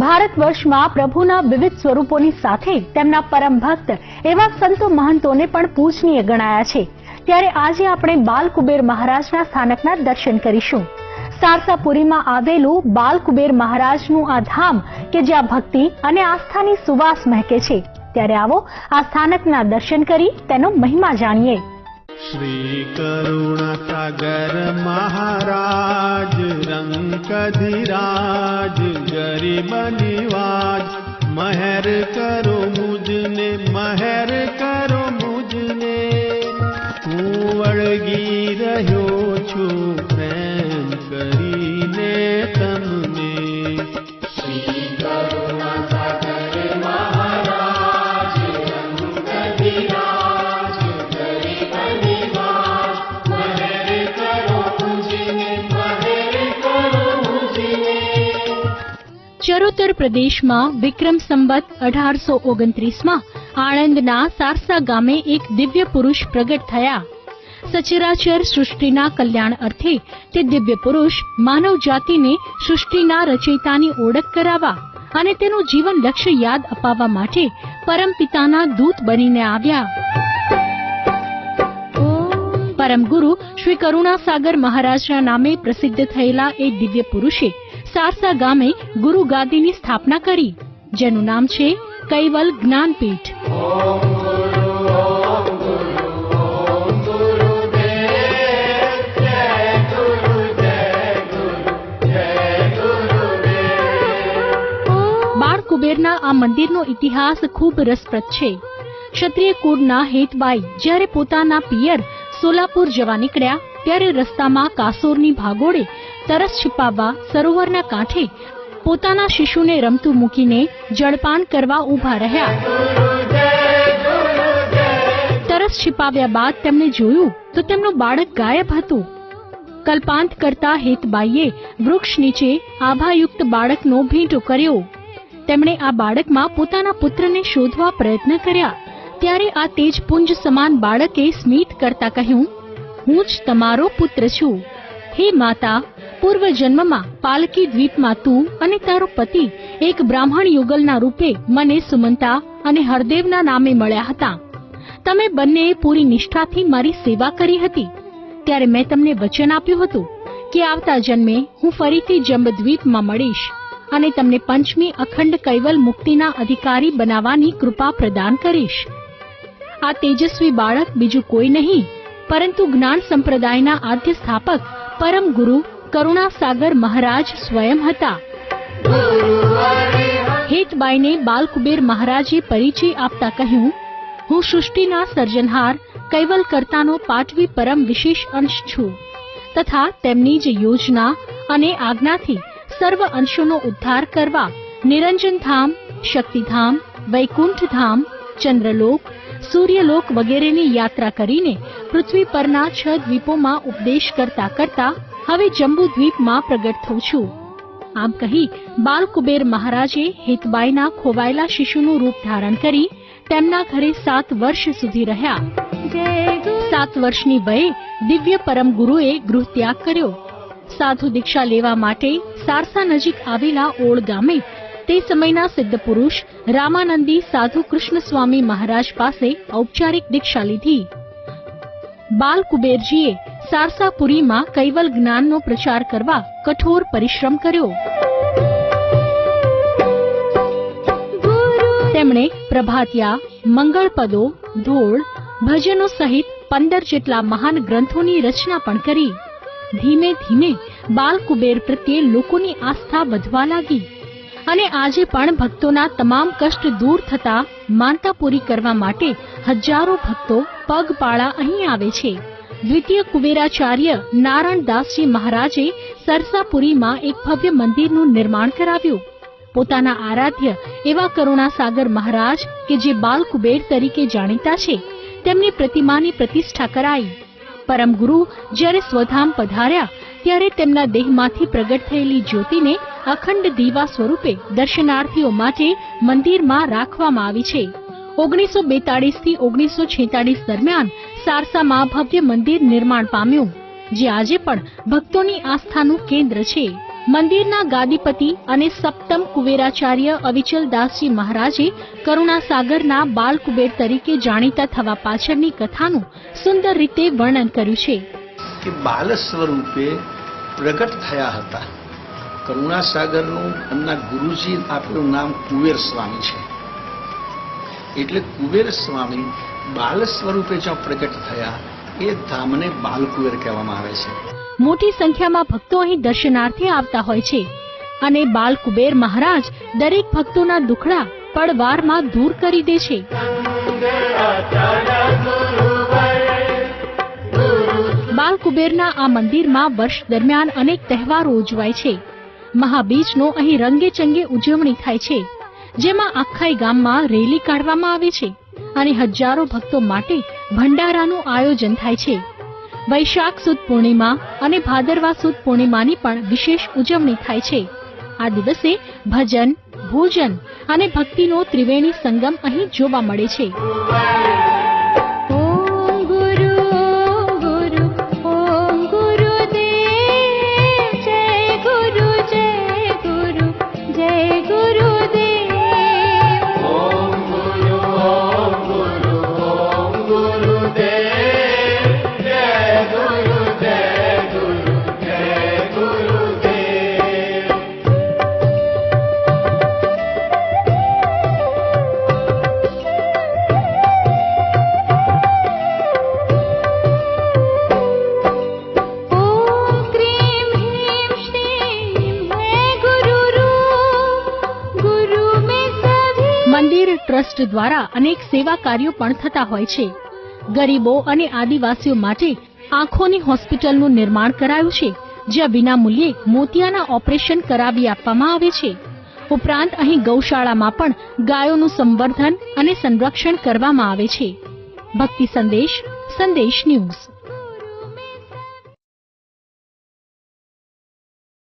ભારત વર્ષમાં પ્રભુના વિવિધ સ્વરૂપોની સાથે તેમના પરમ ભક્ત એવા સંતો મહંતોને પણ પૂજનીય ગણાયા છે। ત્યારે આજે આપણે બાલકુબેર મહારાજના સ્થાનકના દર્શન કરીશું। સારસાપુરીમાં આવેલું બાલકુબેર મહારાજનું આ ધામ કે જ્યાં ભક્તિ અને આસ્થાની સુવાસ મહેકે છે, ત્યારે આવો આ સ્થાનકના દર્શન કરી તેનો મહિમા જાણીએ। श्री करुणा सागर महाराज रंकधिराज गरीब निवाज महर करो मुझने महर करो मुझने हूँ वळगी रह्यो छू प्रेम करीने तमने। श्री करुणा सागर महाराज रंकधिराज गरीब निवाज महर करो मुझने महर करो मुझने। ચરોતર પ્રદેશમાં વિક્રમ સંવત 1829માં આણંદના સારસા ગામે એક દિવ્ય પુરુષ પ્રગટ થયા। સચરાચર સૃષ્ટિના કલ્યાણ અર્થે તે દિવ્ય પુરુષ માનવ જાતિને સૃષ્ટિના રચયિતાની ઓળખ કરાવવા અને તેનું જીવન લક્ષ્ય યાદ અપાવવા માટે પરમપિતાના દૂત બનીને આવ્યા। પરમ ગુરુ શ્રી કરુણાસાગર મહારાજના નામે પ્રસિદ્ધ થયેલા એ દિવ્ય પુરુષે સારસા ગામે ગુરુ ગાદીની સ્થાપના કરી, જેનું નામ છે કૈવલ જ્ઞાનપીઠ। બાળકુબેરના આ મંદિરનો ઇતિહાસ ખૂબ રસપ્રદ છે। ક્ષત્રિય કુળના હેતબાઈ જ્યારે પોતાના પિયર સોલાપુર જવા નીકળ્યા ત્યારે રસ્તામાં કાસોરની ભાગોળે તરસ छिपाવવા સરોવરના કાંઠે પોતાના શિશુને રમતું મૂકીને જળપાન કરવા ઊભા રહ્યા। તરસ छिपाવ્યા બાદ તેમણે જોયું તો તેમનું બાળક ગાયબ હતું। કલ્પાંત કરતા હેતબાઈએ વૃક્ષ નીચે આભાયુક્ત બાળકનો ભેંટો કર્યો। તેમણે આ બાળકમાં પોતાના પુત્રને શોધવા પ્રયત્ન કર્યા ત્યારે આ તેજપુંજ સમાન બાળકે સ્મિત કરતા કહ્યું, હું જ તમારો પુત્ર છું। હે માતા, પૂર્વ જન્મમાં પાલકી દ્વીપમાં તું અને તારો પતિ એક બ્રાહ્મણ યુગલના રૂપે મને સુમંતા અને હરદેવના નામે મળ્યા હતા। તમે બંનેએ પૂરી નિષ્ઠાથી મારી સેવા કરી હતી। ત્યારે મેં તમને વચન આપ્યું હતું કે આવતા જન્મે હું ફરીથી જંબદ્વીપમાં મળીશ અને તમને પંચમી અખંડ કૈવલ મુક્તિના અધિકારી બનાવવાની કૃપા પ્રદાન કરીશ। આ તેજસ્વી બાળક બીજું કોઈ નહીં પરંતુ જ્ઞાન સંપ્રદાયના આદ્ય સ્થાપક પરમ ગુરુ કરુણાસાગર મહારાજ સ્વયં હતા। હેતબાઈને બાલકુબેર મહારાજે પરિચય આપતા કહ્યું, હું સૃષ્ટિના સર્જનહાર કૈવલ કર્તાનો પાટવી પરમ વિશેષ અંશ છું તથા તેમની જ યોજના અને આજ્ઞાથી સર્વ અંશોનો ઉદ્ધાર કરવા નિરંજન ધામ, શક્તિધામ, વૈકુંઠ ધામ, ચંદ્રલોક, સૂર્યલોક વગેરેની યાત્રા કરીને પૃથ્વી પરના 6 દ્વીપોમાં ઉપદેશ કરતા કરતા હવે જંબુદ્વીપમાં પ્રગટ થઉં છું। આમ કહી બાલકુબેર મહારાજે હેતબાઈના ખોવાયેલા શિશુનું રૂપ ધારણ કરી તેમના ઘરે 7 વર્ષ સુધી રહ્યા। 7 વર્ષની વયે દિવ્ય પરમ ગુરુએ ગૃહત્યાગ કર્યો। સાધુ દીક્ષા લેવા માટે સારસા નજીક આવેલા ઓળ ગામે તે સમયના સિદ્ધ પુરુષ રામાનંદી સાધુ કૃષ્ણ સ્વામી મહારાજ પાસે ઔપચારિક દીક્ષા લીધી। બાલકુબેરજીએ સારસાપુરીમાં કૈવલ જ્ઞાનનો પ્રચાર કરવા કઠોર પરિશ્રમ કર્યો। તેમણે પ્રભાતિયા, મંગળપદો, ધોળ, ભજનો સહિત 15 જેટલા મહાન ગ્રંથોની રચના પણ કરી। ધીમે ધીમે બાલકુબેર પ્રત્યે લોકોની આસ્થા વધવા લાગી અને આજે પણ ભક્તોના તમામ કષ્ટ દૂર થતા માનતા પૂરી કરવા માટે હજારો ભક્તો પગપાળા અહીં આવે છે। દ્વિતીય કુબેરાચાર્ય નારાયણદાસજી મહારાજે સરસાપુરીમાં એક ભવ્ય મંદિરનું નિર્માણ કરાવ્યું। પોતાના આરાધ્ય એવા કરુણાસાગર મહારાજ કે જે બાલકુબેર તરીકે જાણીતા છે, તેમની પ્રતિમાની પ્રતિષ્ઠા કરાઈ। પરમ ગુરુ જ્યારે સ્વધામ પધાર્યા ત્યારે તેમના દેહમાંથી પ્રગટ થયેલી જ્યોતિને અખંડ દીવા સ્વરૂપે દર્શનાર્થીઓ માટે મંદિરમાં રાખવામાં આવી છે। 1942 થી 1946 દરમિયાન સારસામાં ભવ્ય મંદિર નિર્માણ પામ્યું, જે આજે પણ ભક્તોની આસ્થાનું કેન્દ્ર છે। મંદિરના ગાદીપતિ અને સપ્તમ કુબેરાચાર્ય અવિચલદાસજી મહારાજે કરુણાસાગરના બાલકુબેર તરીકે જાણીતા થવા પાછળની કથાનું સુંદર રીતે વર્ણન કર્યું છે કે બાલ સ્વરૂપે પ્રગટ થયા હતા. કરુણાસાગરનું એમના ગુરુજી આપેલું નામ કુબેર સ્વામી છે. એટલે કુબેર સ્વામી બાલ સ્વરૂપે જો પ્રગટ થયા એ ધામને બાલકુબેર કહેવામાં આવે છે. મોટી સંખ્યામાં ભક્તો અહીં દર્શનાર્થે આવતા હોય છે અને બાલકુબેર મહારાજ દરેક ભક્તોના દુખડા પળવારમાં દૂર કરી દે છે. બાલકુબેરના આ મંદિરમાં વર્ષ દરમિયાન અનેક તહેવારો ઉજવાય છે. મહાબીજનો અહીં રંગેચંગે ઉજવણી થાય છે, જેમાં આખાઈ ગામમાં રેલી કાઢવામાં આવે છે અને હજારો ભક્તો માટે ભંડારાનું આયોજન થાય છે. વૈશાખ સુદ પૂર્ણિમા અને ભાદરવા સુદ પૂર્ણિમાની પણ વિશેષ ઉજવણી થાય છે. આ દિવસે ભજન, ભોજન અને ભક્તિનો ત્રિવેણી સંગમ અહીં જોવા મળે છે. મંદિર ટ્રસ્ટ દ્વારા અનેક સેવા કાર્યો પણ થતા હોય છે. ગરીબો અને આદિવાસીઓ માટે આંખોની હોસ્પિટલનું નિર્માણ કરાયું છે, જ્યાં વિનામૂલ્યે મોતિયાના ઓપરેશન કરાવી આપવામાં આવે છે. ઉપરાંત અહીં ગૌશાળામાં પણ ગાયોનું સંવર્ધન અને સંરક્ષણ કરવામાં આવે છે. ભક્તિ સંદેશ, સંદેશ ન્યૂઝ.